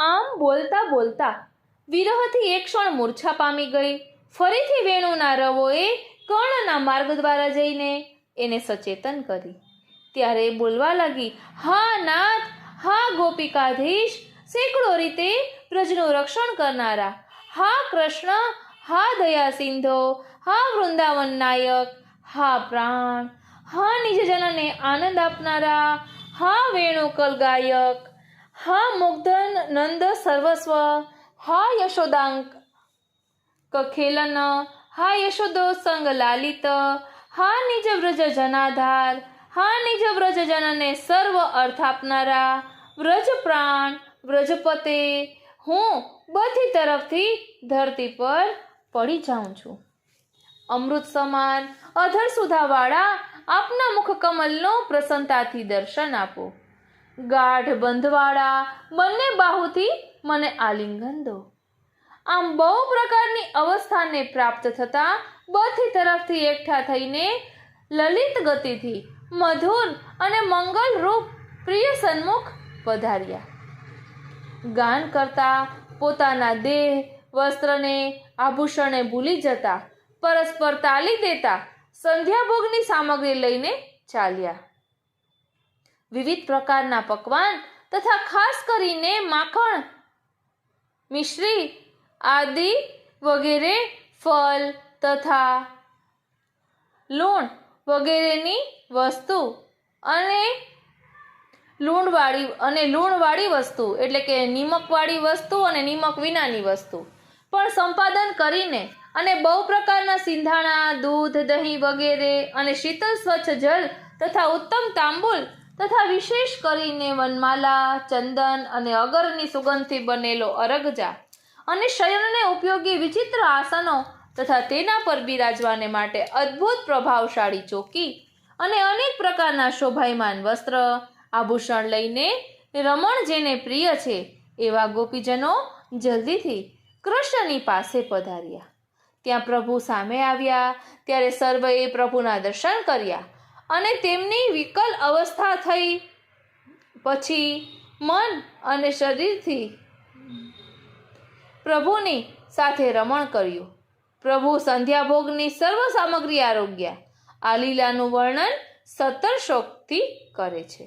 આમ બોલતા બોલતા વિરહથી એક ક્ષણ મૂર્છા પામી ગઈ. ફરીથી વેણુના રવોએ કર્ણના માર્ગ દ્વારા જઈને એને સચેતન કરી. ત્યારે એ બોલવા લાગી, હા નાથ, હા ગોપિકાધીશ, સેંકડો રીતે વ્રજનું રક્ષણ કરનારા, હા કૃષ્ણ, હા દયા સિંધો, હા વૃંદાવન નાયક, હા પ્રાણ, હા નિજજનને આનંદ આપનારા, હા વેણુકલ ગાયક, હા મુગ્ધન નંદ સર્વસ્વ, હા યશોદાંક ખેલન, હા યશોદો સંગ લાલિત, હા નિજ વ્રજ જનાધાર, હા નિજ વ્રજ જનને સર્વ અર્થ આપનારા, વ્રજ પ્રાણ, વ્રજપતે, હું બધી તરફથી ધરતી પર પડી જાઉં છું. અમૃત સમાન અધર સુધાવાળા આપના મુખ કમલનો પ્રસન્નતાથી દર્શન આપો. ગાઢ બંધવાળા બંને બાહુથી મને આલિંગન દો. આમ બહુ પ્રકારની અવસ્થાને પ્રાપ્ત થતા બધી તરફથી એકઠા થઈને લલિત ગતિથી મધુર અને મંગલ રૂપ પ્રિય સન્મુખ પધાર્યા. ગાન કરતા પોતાના દેહ, વસ્ત્રને, આભૂષણને ભૂલી જતા, પરસ્પર તાલી દેતા સંધ્યાભોગની સામગ્રી લઈને ચાલ્યા. વિવિધ પ્રકારના પકવાન તથા ખાસ કરીને માખણ, મિશ્રી આદિ વગેરે, ફળ તથા લૂણ વગેરેની વસ્તુ અને લૂણવાળી વસ્તુ એટલે કે નિમકવાળી વસ્તુ અને નિમક વિનાની વસ્તુ પણ સંપાદન કરીને અને બહુ પ્રકારના સિંધાણા, દૂધ, દહીં વગેરે અને શીતળ સ્વચ્છ જલ તથા ઉત્તમ તાંબુલ તથા વિશેષ કરીને વનમાલા, ચંદન અને અગરની સુગંધથી બનેલો અરગજા અને શયનને ઉપયોગી વિચિત્ર આસનો તથા તેના પર બિરાજવાને માટે અદ્ભુત પ્રભાવશાળી ચોકી અને અનેક પ્રકારના શોભાયમાન વસ્ત્ર આભૂષણ લઈને રમણ જેને પ્રિય છે એવા ગોપીજનો જલ્દીથી કૃષ્ણની પાસે પધાર્યા. ત્યાં પ્રભુ સામે આવ્યા ત્યારે સર્વેએ પ્રભુના દર્શન કર્યા અને તેમની વિકલ અવસ્થા થઈ પછી મન અને શરીરથી પ્રભુની સાથે રમણ કર્યું. પ્રભુ સંધ્યાભોગની સર્વ સામગ્રી આરોગ્યા. આ લીલાનું વર્ણન 17 શ્લોકથી કરે છે.